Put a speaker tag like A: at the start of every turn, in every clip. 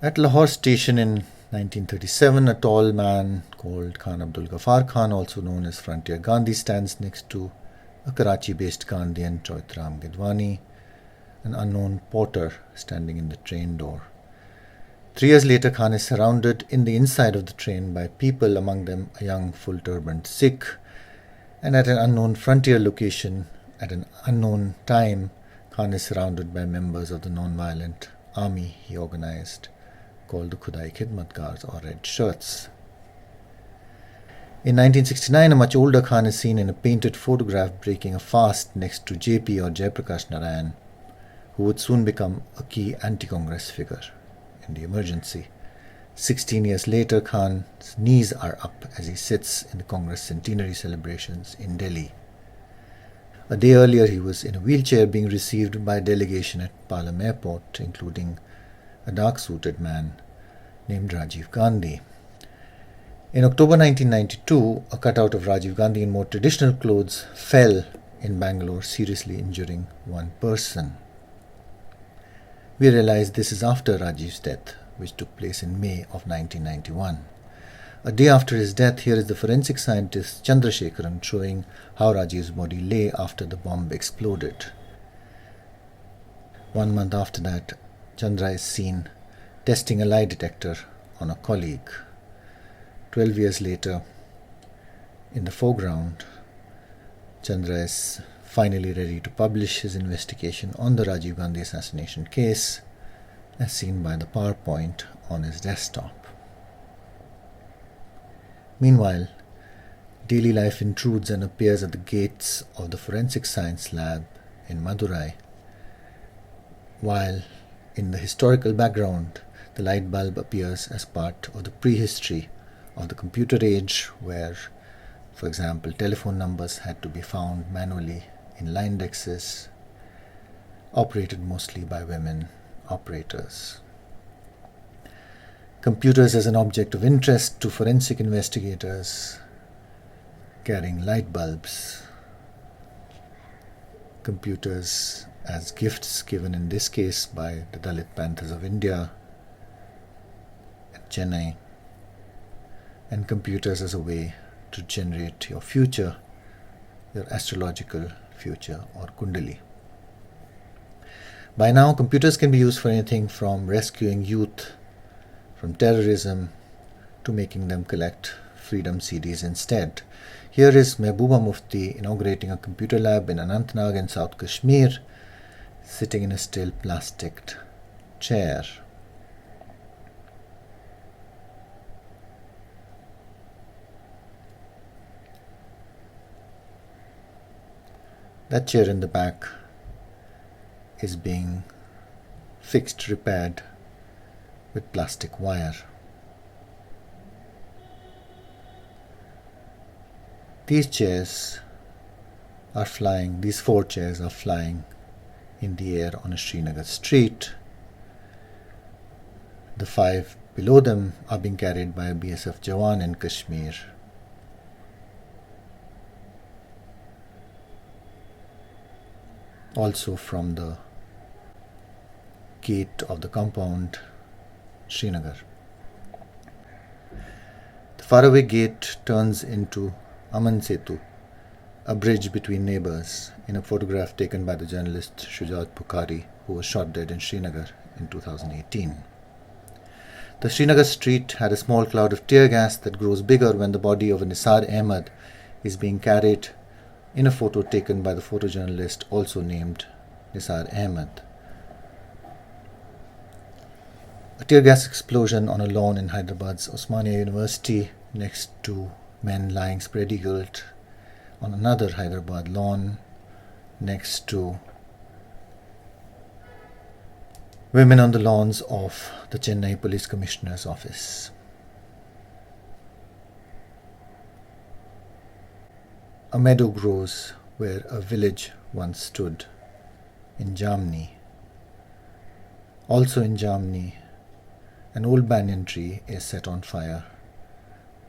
A: At Lahore station in 1937, a tall man called Khan Abdul Ghaffar Khan, also known as Frontier Gandhi, stands next to a Karachi-based Gandhian Choitram Gidwani, an unknown porter standing in the train door. 3 years later, Khan is surrounded in the inside of the train by people, among them a young full-turbaned Sikh, and at an unknown frontier location, at an unknown time, Khan is surrounded by members of the non-violent army he organized, called the Khudai Khidmatkars or Red Shirts. In 1969, a much older Khan is seen in a painted photograph breaking a fast next to JP or Jayaprakash Narayan, who would soon become a key anti-Congress figure in the emergency. 16 years later, Khan's knees are up as he sits in the Congress centenary celebrations in Delhi. A day earlier, he was in a wheelchair being received by a delegation at Palam Airport, including a dark-suited man named Rajiv Gandhi. In October 1992, a cutout of Rajiv Gandhi in more traditional clothes fell in Bangalore, seriously injuring one person. We realize this is after Rajiv's death, which took place in May of 1991. A day after his death, here is the forensic scientist Chandrasekharan showing how Rajiv's body lay after the bomb exploded. 1 month after that, Chandra is seen testing a lie detector on a colleague. 12 years later, in the foreground, Chandra is finally ready to publish his investigation on the Rajiv Gandhi assassination case, as seen by the PowerPoint on his desktop. Meanwhile, daily life intrudes and appears at the gates of the Forensic Science Lab in Madurai, while in the historical background, the light bulb appears as part of the prehistory of the computer age, where, for example, telephone numbers had to be found manually in line indexes, operated mostly by women operators. Computers as an object of interest to forensic investigators, carrying light bulbs. Computers as gifts given in this case by the Dalit Panthers of India at Chennai, and computers as a way to generate your future, your astrological future or Kundali. By now, computers can be used for anything from rescuing youth from terrorism to making them collect freedom CDs instead. Here is Mehbooba Mufti inaugurating a computer lab in Anantnag in South Kashmir, sitting in a still plastic chair. That chair in the back is being fixed, repaired with plastic wire. These chairs are flying, these 4 chairs are flying in the air on a Srinagar street. The 5 below them are being carried by a BSF Jawan in Kashmir. Also from the gate of the compound, Srinagar. The faraway gate turns into Aman Setu, a bridge between neighbors, in a photograph taken by the journalist Shujaat Bukhari, who was shot dead in Srinagar in 2018. The Srinagar street had a small cloud of tear gas that grows bigger when the body of Nisar Ahmed is being carried in a photo taken by the photojournalist also named Nisar Ahmed. A tear gas explosion on a lawn in Hyderabad's Osmania University, next to men lying spread-eagled on another Hyderabad lawn, next to women on the lawns of the Chennai Police Commissioner's office. A meadow grows where a village once stood in Jamni. Also in Jamni, an old banyan tree is set on fire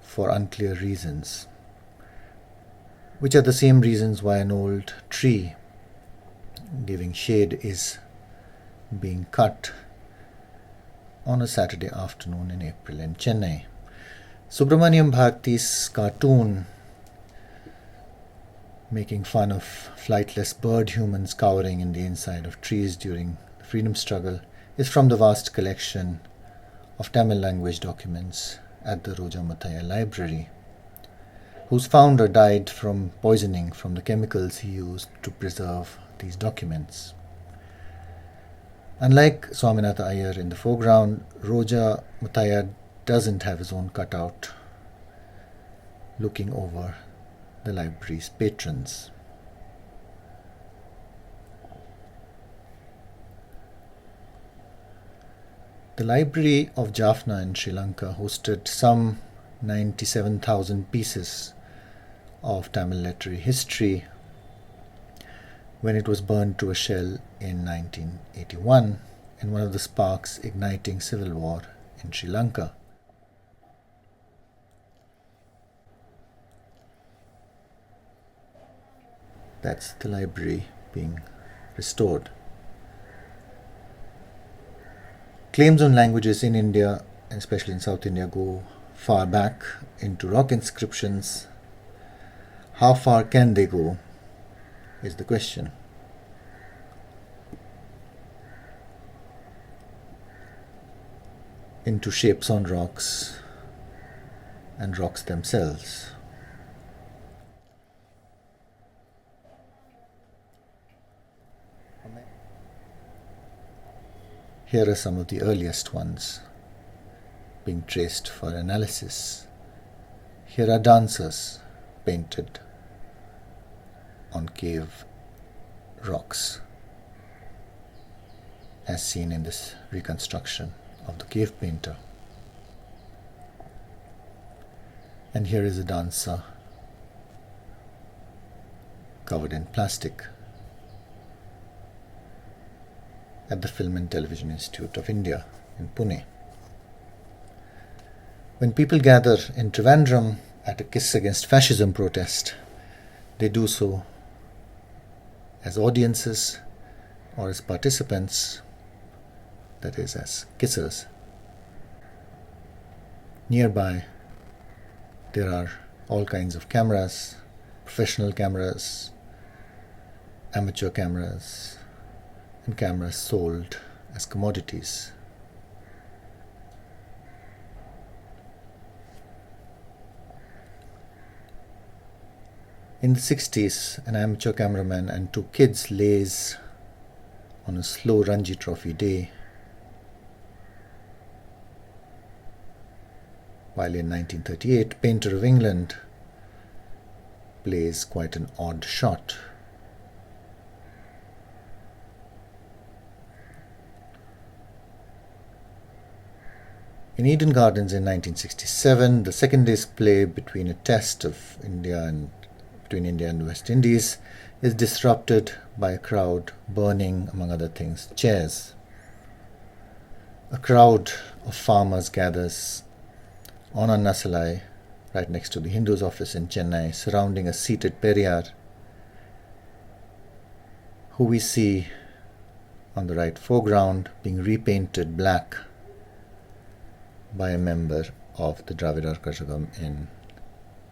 A: for unclear reasons, which are the same reasons why an old tree giving shade is being cut on a Saturday afternoon in April in Chennai. Subramaniam Bharati's cartoon making fun of flightless bird humans cowering in the inside of trees during the freedom struggle is from the vast collection of Tamil language documents at the Roja Muthaiya Library, whose founder died from poisoning from the chemicals he used to preserve these documents. Unlike Swaminatha Iyer in the foreground, Roja Muthaiya doesn't have his own cutout looking over the library's patrons. The Library of Jaffna in Sri Lanka hosted some 97,000 pieces of Tamil literary history when it was burned to a shell in 1981 in one of the sparks igniting civil war in Sri Lanka. That's the library being restored. Claims on languages in India, and especially in South India, go far back into rock inscriptions. How far can they go is the question. Into shapes on rocks and rocks themselves. Here are some of the earliest ones being traced for analysis. Here are dancers painted on cave rocks, as seen in this reconstruction of the cave painter. And here is a dancer covered in plastic at the Film and Television Institute of India in Pune. When people gather in Trivandrum at a Kiss Against Fascism protest, they do so as audiences or as participants, that is, as kissers. Nearby, there are all kinds of cameras, professional cameras, amateur cameras, and cameras sold as commodities. In the 60s, an amateur cameraman and two kids laze on a slow Ranji Trophy day, while in 1938, Painter of England plays quite an odd shot. In Eden Gardens in 1967, the second display between a test of between India and West Indies is disrupted by a crowd burning, among other things, chairs. A crowd of farmers gathers on Annasalai, right next to the Hindus' office in Chennai, surrounding a seated Periyar, who we see on the right foreground being repainted black by a member of the Dravidar Kazhagam in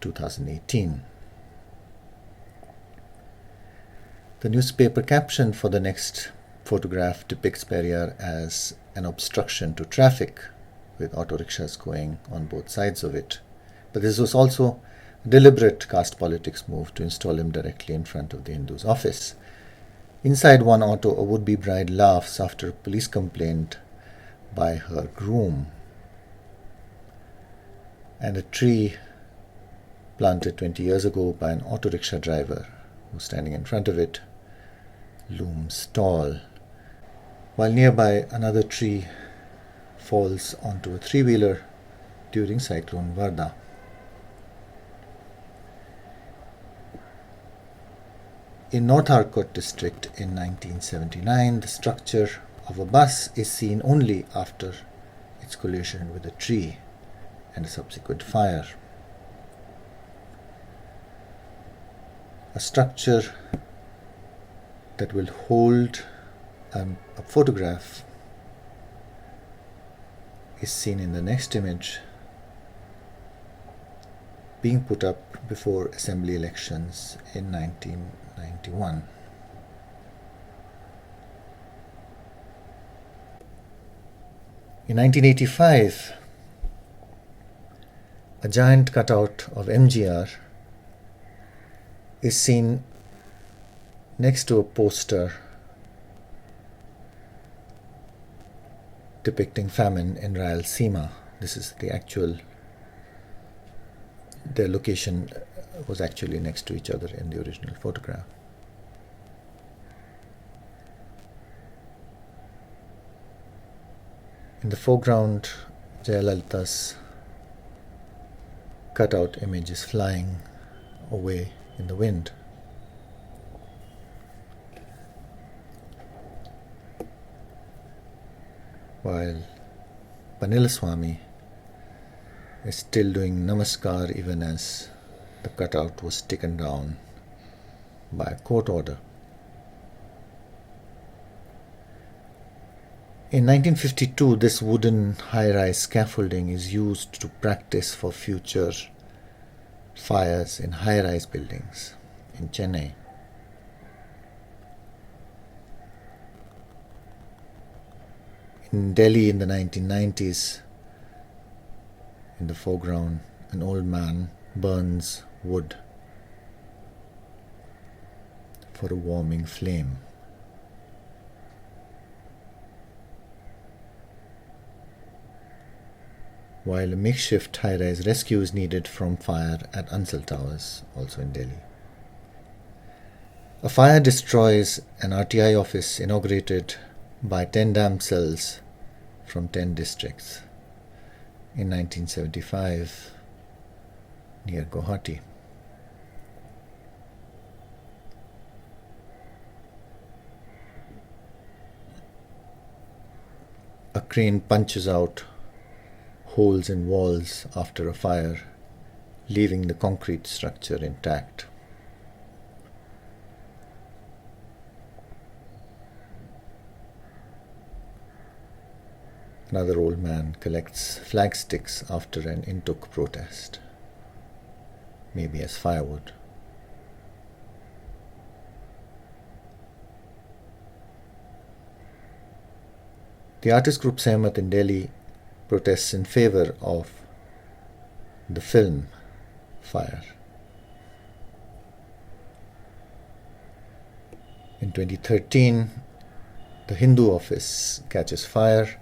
A: 2018. The newspaper caption for the next photograph depicts Periyar as an obstruction to traffic, with auto rickshaws going on both sides of it. But this was also a deliberate caste politics move to install him directly in front of the Hindu's office. Inside one auto, a would-be bride laughs after a police complaint by her groom. And a tree planted 20 years ago by an auto rickshaw driver who's standing in front of it looms tall, while nearby another tree falls onto a three-wheeler during Cyclone Varda. In North Harcourt district in 1979, the structure of a bus is seen only after its collision with a tree and a subsequent fire. A structure that will hold a photograph is seen in the next image, being put up before assembly elections in 1991. In 1985, a giant cutout of MGR is seen next to a poster depicting famine in Rayalaseema. This is their location was actually next to each other in the original photograph. In the foreground, Jayalalitha's cutout image is flying away in the wind. While Panilaswamy is still doing namaskar even as the cutout was taken down by a court order. In 1952, this wooden high-rise scaffolding is used to practice for future fires in high-rise buildings in Chennai. In Delhi in the 1990s, in the foreground, an old man burns wood for a warming flame. While a makeshift high-rise rescue is needed from fire at Ansal Towers, also in Delhi. A fire destroys an RTI office inaugurated by 10 damsels from 10 districts in 1975 near Guwahati. A crane punches out holes in walls after a fire, leaving the concrete structure intact. Another old man collects flag sticks after an Intuk protest, maybe as firewood. The artist group Sehmat in Delhi protests in favor of the film Fire. In 2013, the Hindu office catches fire.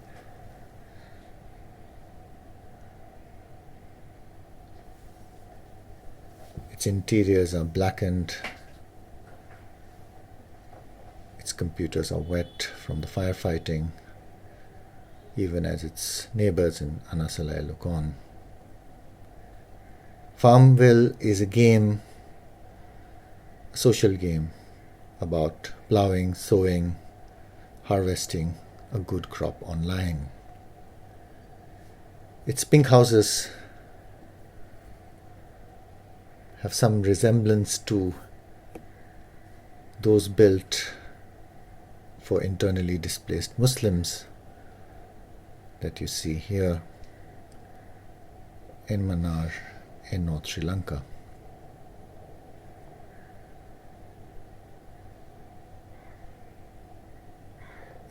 A: Its interiors are blackened. Its computers are wet from the firefighting, even as its neighbors in Anasalai look on. Farmville is a social game about ploughing, sowing, harvesting a good crop online. Its pink houses have some resemblance to those built for internally displaced Muslims that you see here in Mannar in North Sri Lanka.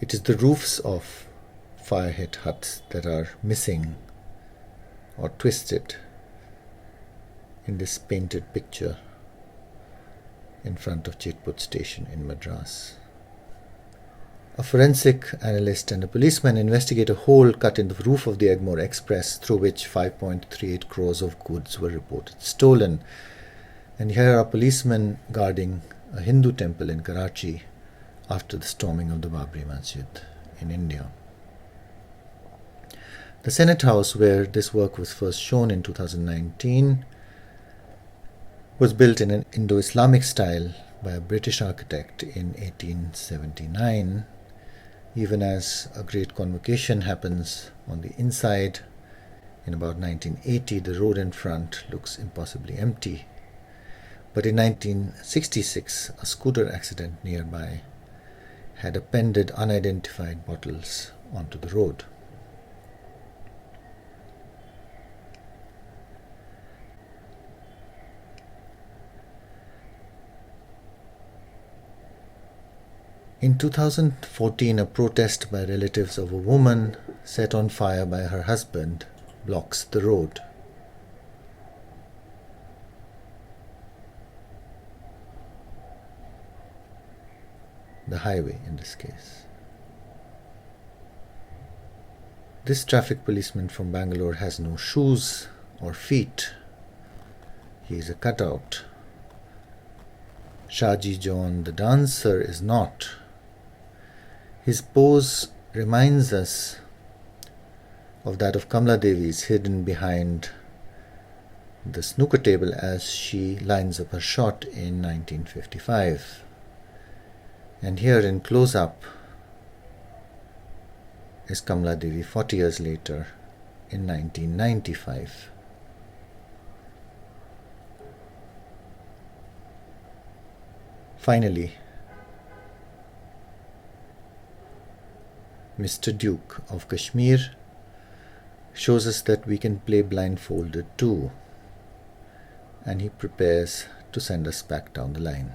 A: It is the roofs of fire-hit huts that are missing or twisted in this painted picture in front of Chetput station in Madras. A forensic analyst and a policeman investigate a hole cut in the roof of the Egmore Express through which 5.38 crores of goods were reported stolen. And here are policemen guarding a Hindu temple in Karachi after the storming of the Babri Masjid in India. The Senate House, where this work was first shown in 2019, was built in an Indo-Islamic style by a British architect in 1879. Even as a great convocation happens on the inside, in about 1980, the road in front looks impossibly empty. But in 1966, a scooter accident nearby had appended unidentified bottles onto the road. In 2014, a protest by relatives of a woman set on fire by her husband blocks the road. The highway in this case. This traffic policeman from Bangalore has no shoes or feet. He is a cutout. Shaji John, the dancer, is not. His pose reminds us of that of Kamala Devi's, hidden behind the snooker table as she lines up her shot in 1955. And here in close-up is Kamala Devi 40 years later in 1995. Finally, Mr. Duke of Kashmir shows us that we can play blindfolded too, and he prepares to send us back down the line.